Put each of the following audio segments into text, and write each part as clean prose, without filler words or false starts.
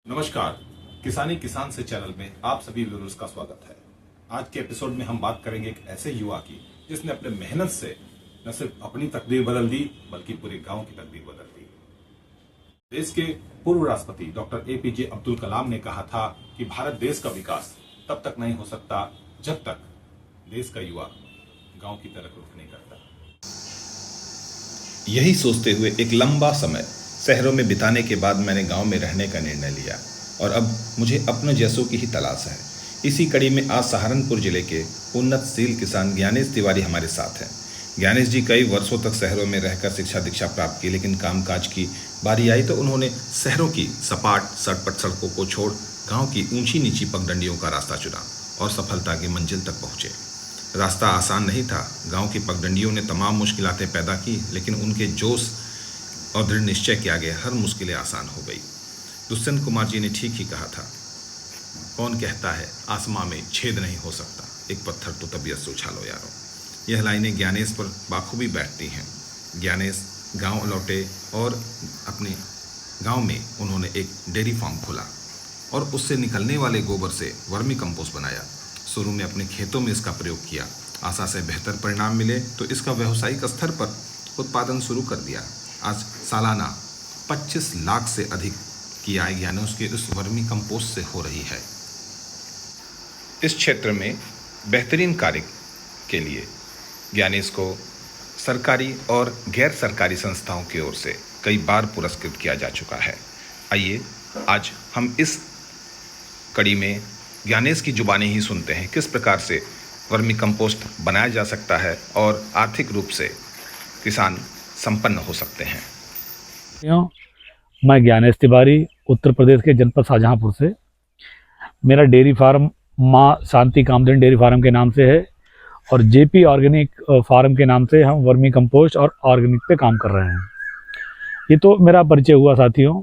नमस्कार। किसानी किसान से चैनल में आप सभी व्यूअर्स का स्वागत है। आज के एपिसोड में हम बात करेंगे एक ऐसे युवा की जिसने अपने मेहनत से न सिर्फ अपनी तकदीर बदल दी बल्कि पूरे गांव की तकदीर बदल दी। देश के पूर्व राष्ट्रपति डॉक्टर एपीजे अब्दुल कलाम ने कहा था कि भारत देश का विकास तब तक नहीं हो सकता जब तक देश का युवा गांव की तरफ रुख नहीं करता। यही सोचते हुए एक लंबा समय शहरों में बिताने के बाद मैंने गांव में रहने का निर्णय लिया और अब मुझे अपने जैसों की ही तलाश है। इसी कड़ी में आज सहारनपुर जिले के उन्नतशील किसान ज्ञानेश तिवारी हमारे साथ हैं। ज्ञानेश जी कई वर्षों तक शहरों में रहकर शिक्षा दीक्षा प्राप्त की, लेकिन कामकाज की बारी आई तो उन्होंने शहरों की सपाट सड़पट सड़कों को छोड़ गाँव की ऊंची नीची पगडंडियों का रास्ता चुना और सफलता की मंजिल तक पहुँचे। रास्ता आसान नहीं था। गांव की पगडंडियों ने तमाम मुश्किलातें पैदा की, लेकिन उनके जोश और दृढ़ निश्चय के आगे हर मुश्किलें आसान हो गई। दुष्यंत कुमार जी ने ठीक ही कहा था, कौन कहता है आसमां में छेद नहीं हो सकता, एक पत्थर तो तबीयत से उछालो यारो। यह लाइनें ज्ञानेश पर बाखूबी बैठती हैं। ज्ञानेश गांव लौटे और अपने गांव में उन्होंने एक डेयरी फार्म खोला और उससे निकलने वाले गोबर से वर्मी कंपोस्ट बनाया। शुरू में अपने खेतों में इसका प्रयोग किया। आशा से बेहतर परिणाम मिले तो इसका व्यावसायिक स्तर पर उत्पादन शुरू कर दिया। आज सालाना 25 लाख से अधिक की आय ज्ञानेश के इस वर्मी कंपोस्ट से हो रही है। इस क्षेत्र में बेहतरीन कार्य के लिए ज्ञानेश को सरकारी और गैर सरकारी संस्थाओं की ओर से कई बार पुरस्कृत किया जा चुका है। आइए आज हम इस कड़ी में ज्ञानेश की जुबानी ही सुनते हैं किस प्रकार से वर्मी कंपोस्ट बनाया जा सकता है और आर्थिक रूप से किसान संपन्न हो सकते हैं। मैं ज्ञानेश तिवारी उत्तर प्रदेश के जनपद शाहजहांपुर से। मेरा डेयरी फार्म माँ शांति कामधेनु डेयरी फार्म के नाम से है और जेपी ऑर्गेनिक फार्म के नाम से हम वर्मी कंपोस्ट और ऑर्गेनिक पे काम कर रहे हैं। ये तो मेरा परिचय हुआ साथियों।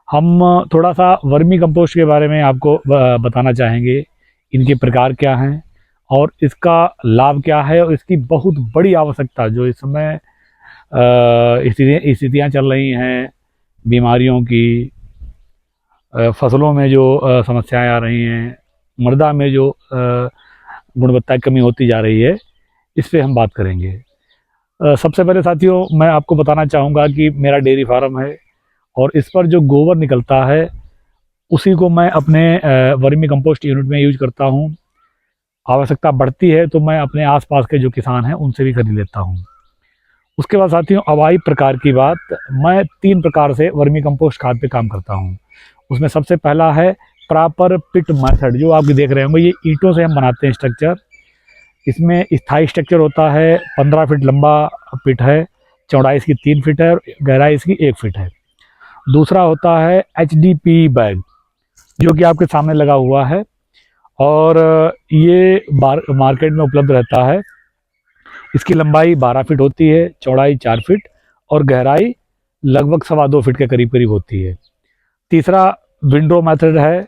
हम थोड़ा सा वर्मी कंपोस्ट के बारे में आपको बताना चाहेंगे। इनके प्रकार क्या हैं और इसका लाभ क्या है और इसकी बहुत बड़ी आवश्यकता जो इस समय स्थितियाँ चल रही हैं, बीमारियों की, फसलों में जो समस्याएं आ रही हैं, मृदा में जो गुणवत्ता की कमी होती जा रही है, इस पे हम बात करेंगे। सबसे पहले साथियों मैं आपको बताना चाहूँगा कि मेरा डेयरी फार्म है और इस पर जो गोबर निकलता है उसी को मैं अपने वर्मी कंपोस्ट यूनिट में यूज करता हूँ। आवश्यकता बढ़ती है तो मैं अपने आसपास के जो किसान हैं उनसे भी खरीद लेता हूँ। उसके बाद साथियों अवाई प्रकार की बात, मैं 3 प्रकार से वर्मी कंपोस्ट खाद पे काम करता हूँ। उसमें सबसे पहला है प्रॉपर पिट मेथड, जो आप देख रहे होंगे। ये ईंटों से हम बनाते हैं स्ट्रक्चर। इसमें स्थायी स्ट्रक्चर होता है। 15 फीट लंबा पिट है, चौड़ाई इसकी 3 फीट है और गहराई इसकी 1 फीट है। दूसरा होता है HDPE बैग, जो कि आपके सामने लगा हुआ है और ये मार्केट में उपलब्ध रहता है। इसकी लंबाई 12 फीट होती है, चौड़ाई 4 फीट और गहराई लगभग 2.25 फीट के करीब करीब होती है। तीसरा विंडो मेथड है,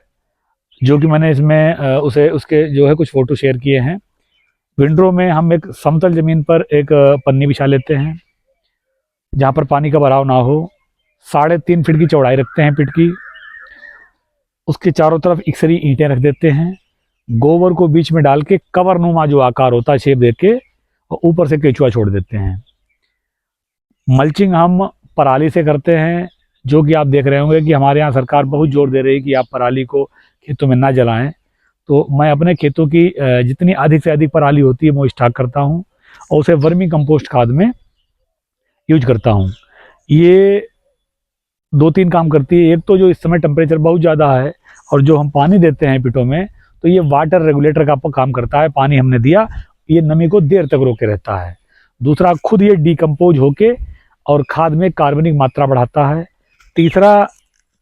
जो कि मैंने इसमें उसके जो है कुछ फ़ोटो शेयर किए हैं। विंडो में हम एक समतल ज़मीन पर एक पन्नी बिछा लेते हैं जहाँ पर पानी का भराव ना हो। 3.5 फीट की चौड़ाई रखते हैं पिट की। उसके चारों तरफ इक्सरी ईंटें रख देते हैं। गोबर को बीच में डाल के कवरनुमा जो आकार होता है शेप दे के और ऊपर से केचुआ छोड़ देते हैं। मल्चिंग हम पराली से करते हैं, जो कि आप देख रहे होंगे कि हमारे यहाँ सरकार बहुत जोर दे रही है कि आप पराली को खेतों में ना जलाएं। तो मैं अपने खेतों की जितनी अधिक से अधिक पराली होती है वो स्टॉक करता हूँ और उसे वर्मी कंपोस्ट खाद में यूज करता हूँ। ये 2-3 काम करती है। एक तो जो इस समय टेम्परेचर बहुत ज़्यादा है और जो हम पानी देते हैं पिटों में, तो ये वाटर रेगुलेटर का काम करता है। पानी हमने दिया, ये नमी को देर तक रोके रहता है। दूसरा, खुद ये डिकम्पोज होके और खाद में कार्बनिक मात्रा बढ़ाता है। तीसरा,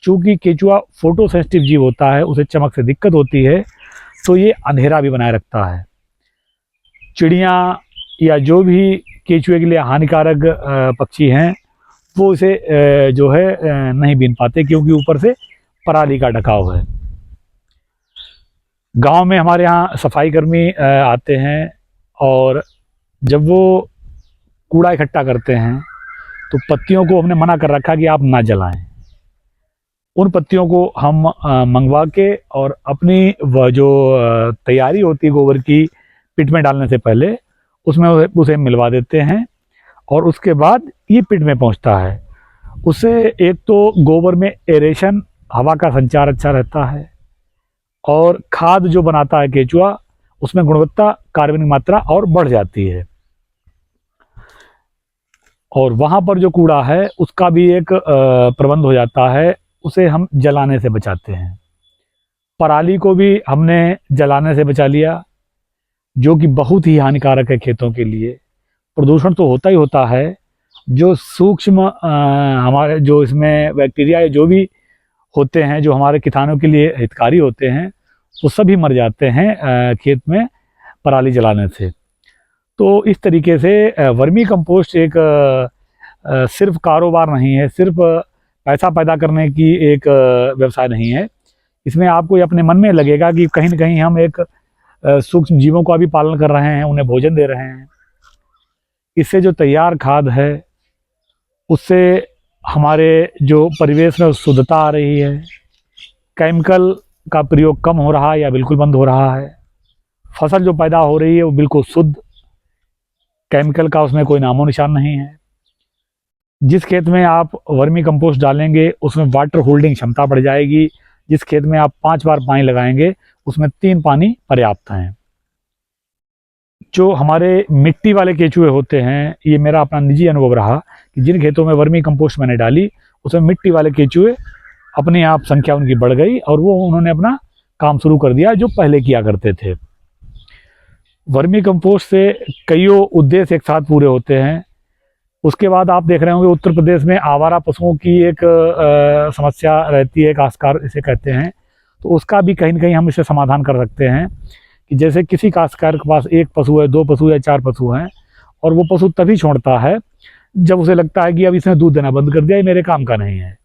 चूंकि केचुआ फोटो सेंसिटिव जीव होता है, उसे चमक से दिक्कत होती है, तो ये अंधेरा भी बनाए रखता है। चिड़ियाँ या जो भी केचुए के लिए हानिकारक पक्षी हैं वो इसे जो है नहीं बीन पाते, क्योंकि ऊपर से पराली का ढकाव है। गांव में हमारे यहाँ सफाई कर्मी आते हैं और जब वो कूड़ा इकट्ठा करते हैं तो पत्तियों को हमने मना कर रखा कि आप ना जलाएं। उन पत्तियों को हम मंगवा के और अपनी वह जो तैयारी होती है गोबर की पिट में डालने से पहले उसमें उसे मिलवा देते हैं और उसके बाद ये पिट में पहुंचता है। उससे एक तो गोबर में एरेशन, हवा का संचार अच्छा रहता है और खाद जो बनाता है केचुआ उसमें गुणवत्ता, कार्बनिक मात्रा और बढ़ जाती है। और वहाँ पर जो कूड़ा है उसका भी एक प्रबंध हो जाता है, उसे हम जलाने से बचाते हैं। पराली को भी हमने जलाने से बचा लिया, जो कि बहुत ही हानिकारक है खेतों के लिए। प्रदूषण तो होता ही होता है, जो सूक्ष्म हमारे जो इसमें बैक्टीरिया या जो भी होते हैं जो हमारे किसानों के लिए हितकारी होते हैं वो सभी मर जाते हैं खेत में पराली जलाने से। तो इस तरीके से वर्मी कंपोस्ट एक सिर्फ कारोबार नहीं है, सिर्फ पैसा पैदा करने की एक व्यवसाय नहीं है। इसमें आपको अपने मन में लगेगा कि कहीं न कहीं हम एक सूक्ष्म जीवों का भी पालन कर रहे हैं, उन्हें भोजन दे रहे हैं। इससे जो तैयार खाद है उससे हमारे जो परिवेश में शुद्धता आ रही है, केमिकल का प्रयोग कम हो रहा है या बिल्कुल बंद हो रहा है। फसल जो पैदा हो रही है वो बिल्कुल शुद्ध, केमिकल का उसमें कोई नामो निशान नहीं है। जिस खेत में आप वर्मी कंपोस्ट डालेंगे उसमें वाटर होल्डिंग क्षमता बढ़ जाएगी। जिस खेत में आप 5 बार पानी लगाएंगे उसमें 3 पानी पर्याप्त हैं। जो हमारे मिट्टी वाले केचुए होते हैं, ये मेरा अपना निजी अनुभव रहा कि जिन खेतों में वर्मी कंपोस्ट मैंने डाली उसमें मिट्टी वाले केचुए अपने आप संख्या उनकी बढ़ गई और वो उन्होंने अपना काम शुरू कर दिया जो पहले किया करते थे। वर्मी कंपोस्ट से कईयों उद्देश्य एक साथ पूरे होते हैं। उसके बाद आप देख रहे होंगे उत्तर प्रदेश में आवारा पशुओं की एक समस्या रहती है, काश्तकार इसे कहते हैं। तो उसका भी कहीं न कहीं हम इसे समाधान कर सकते हैं कि जैसे किसी काश्तकार के पास 1 पशु है, 2 पशु या 4 पशु हैं और वो पशु तभी छोड़ता है जब उसे लगता है कि अब इसने दूध देना बंद कर दिया, ये मेरे काम का नहीं है।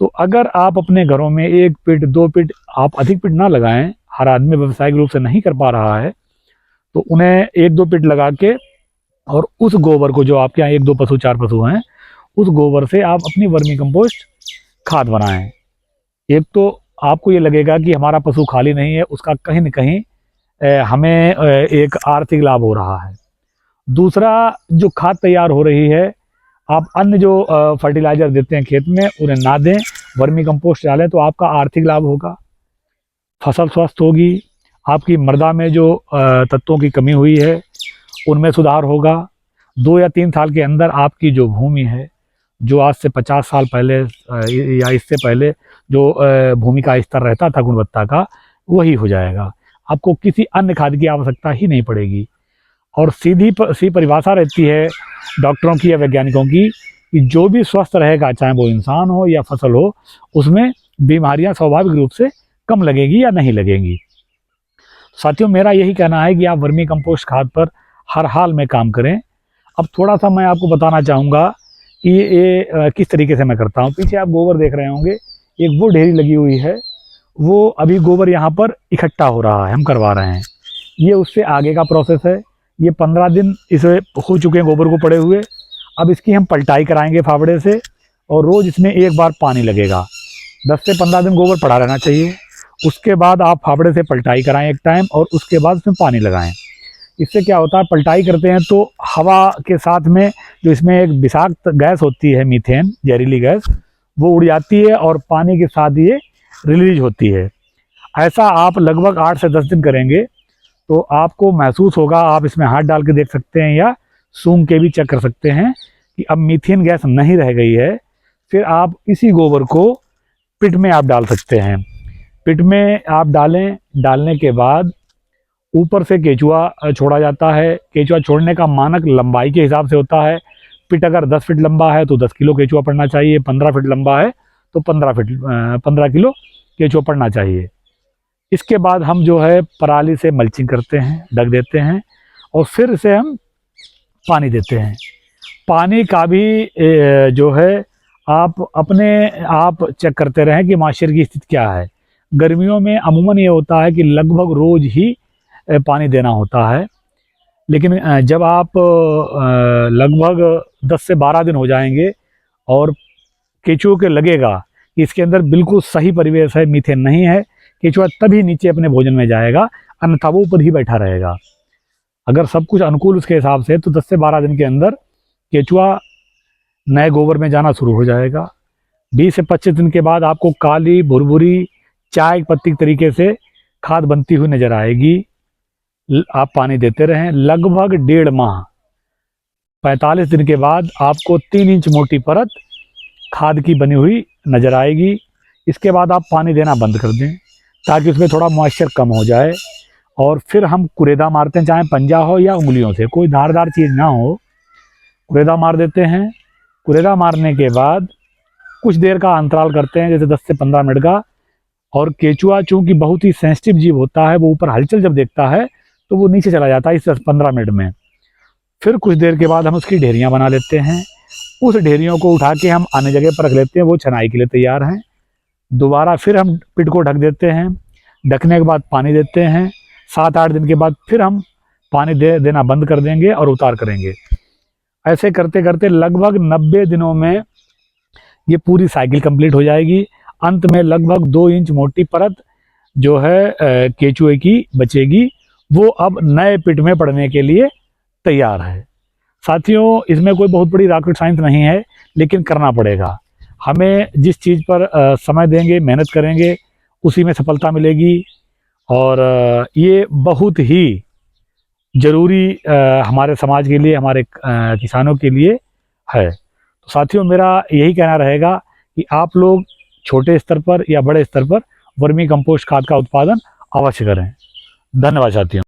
तो अगर आप अपने घरों में 1 पिट 2 पिट, आप अधिक पिट ना लगाएं, हर आदमी व्यावसायिक रूप से नहीं कर पा रहा है, तो उन्हें 1-2 पिट लगा के और उस गोबर को, जो आपके यहाँ 1-2 पशु 4 पशु हैं, उस गोबर से आप अपनी वर्मी कंपोस्ट खाद बनाएं। एक तो आपको ये लगेगा कि हमारा पशु खाली नहीं है, उसका कहीं न कहीं हमें एक आर्थिक लाभ हो रहा है। दूसरा, जो खाद तैयार हो रही है, आप अन्य जो फर्टिलाइज़र देते हैं खेत में उन्हें ना दें, वर्मी कंपोस्ट डालें तो आपका आर्थिक लाभ होगा, फसल स्वस्थ होगी, आपकी मृदा में जो तत्वों की कमी हुई है उनमें सुधार होगा। 2 या 3 साल के अंदर आपकी जो भूमि है, जो आज से 50 साल पहले या इससे पहले जो भूमि का स्तर रहता था गुणवत्ता का, वही हो जाएगा। आपको किसी अन्य खाद की आवश्यकता ही नहीं पड़ेगी। और सी परिभाषा रहती है डॉक्टरों की या वैज्ञानिकों की कि जो भी स्वस्थ रहेगा, चाहे वो इंसान हो या फसल हो, उसमें बीमारियां स्वाभाविक रूप से कम लगेगी या नहीं लगेंगी। साथियों, मेरा यही कहना है कि आप वर्मी कंपोस्ट खाद पर हर हाल में काम करें। अब थोड़ा सा मैं आपको बताना चाहूँगा कि ये किस तरीके से मैं करता हूँ। पीछे आप गोबर देख रहे होंगे, एक वो ढेरी लगी हुई है, वो अभी गोबर यहाँ पर इकट्ठा हो रहा है, हम करवा रहे हैं। ये उससे आगे का प्रोसेस है। ये 15 दिन इसे हो चुके हैं गोबर को पड़े हुए। अब इसकी हम पलटाई कराएंगे फावड़े से और रोज़ इसमें 1 बार पानी लगेगा। 10 से 15 दिन गोबर पड़ा रहना चाहिए। उसके बाद आप फावड़े से पलटाई कराएं एक टाइम और उसके बाद उसमें पानी लगाएं। इससे क्या होता है, पलटाई करते हैं तो हवा के साथ में जो इसमें एक विषाक्त गैस होती है, मीथेन, जहरीली गैस, वो उड़ जाती है और पानी के साथ ये रिलीज होती है। ऐसा आप लगभग 8 से 10 दिन करेंगे तो आपको महसूस होगा, आप इसमें हाथ डाल के देख सकते हैं या सूंघ के भी चेक कर सकते हैं कि अब मीथेन गैस नहीं रह गई है। फिर आप इसी गोबर को पिट में आप डाल सकते हैं। पिट में आप डालें, डालने के बाद ऊपर से केचुआ छोड़ा जाता है। केचुआ छोड़ने का मानक लंबाई के हिसाब से होता है। पिट अगर 10 फीट लंबा है तो 10 किलो केचुआ पड़ना चाहिए, 15 फीट लंबा है तो 15 किलो केचुआ पड़ना चाहिए। इसके बाद हम जो है पराली से मल्चिंग करते हैं, ढक देते हैं और फिर से हम पानी देते हैं। पानी का भी जो है आप अपने आप चेक करते रहें कि मॉइस्चर की स्थिति क्या है। गर्मियों में अमूमन ये होता है कि लगभग रोज़ ही पानी देना होता है, लेकिन जब आप लगभग 10 से 12 दिन हो जाएंगे और केचुओं के लगेगा इसके अंदर बिल्कुल सही परिवेश है, मीथेन नहीं है। केचुआ तभी नीचे अपने भोजन में जाएगा, अन्यथा वो ऊपर ही बैठा रहेगा। अगर सब कुछ अनुकूल उसके हिसाब से तो 10 से 12 दिन के अंदर केचुआ नए गोबर में जाना शुरू हो जाएगा। 20 से 25 दिन के बाद आपको काली भुरभुरी चाय पत्ती के तरीके से खाद बनती हुई नजर आएगी। आप पानी देते रहें। लगभग 1.5 माह 45 दिन के बाद आपको 3 इंच मोटी परत खाद की बनी हुई नजर आएगी। इसके बाद आप पानी देना बंद कर दें ताकि उसमें थोड़ा मॉइस्चर कम हो जाए, और फिर हम कुरेदा मारते हैं, चाहे पंजा हो या उंगलियों से, कोई धारदार चीज़ ना हो, कुरेदा मार देते हैं। कुरेदा मारने के बाद कुछ देर का अंतराल करते हैं, जैसे 10 से 15 मिनट का। और केचुआ चूँकि बहुत ही सेंसिटिव जीव होता है, वो ऊपर हलचल जब देखता है तो वो नीचे चला जाता है इस 10-15 मिनट में। फिर कुछ देर के बाद हम उसकी ढेरियाँ बना लेते हैं। उस ढेरियों को उठा के हम अन्य जगह पर रख लेते हैं, वो छनाई के लिए तैयार हैं। दोबारा फिर हम पिट को ढक देते हैं। ढकने के बाद पानी देते हैं। 7-8 दिन के बाद फिर हम पानी देना बंद कर देंगे और उतार करेंगे। ऐसे करते करते लगभग 90 दिनों में ये पूरी साइकिल कंप्लीट हो जाएगी। अंत में लगभग 2 इंच मोटी परत जो है केचुए की बचेगी, वो अब नए पिट में पड़ने के लिए तैयार है। साथियों, इसमें कोई बहुत बड़ी रॉकेट साइंस नहीं है, लेकिन करना पड़ेगा। हमें जिस चीज़ पर समय देंगे, मेहनत करेंगे, उसी में सफलता मिलेगी। और ये बहुत ही ज़रूरी हमारे समाज के लिए, हमारे किसानों के लिए है। तो साथियों, मेरा यही कहना रहेगा कि आप लोग छोटे स्तर पर या बड़े स्तर पर वर्मी कंपोस्ट खाद का उत्पादन अवश्य करें। धन्यवाद साथियों।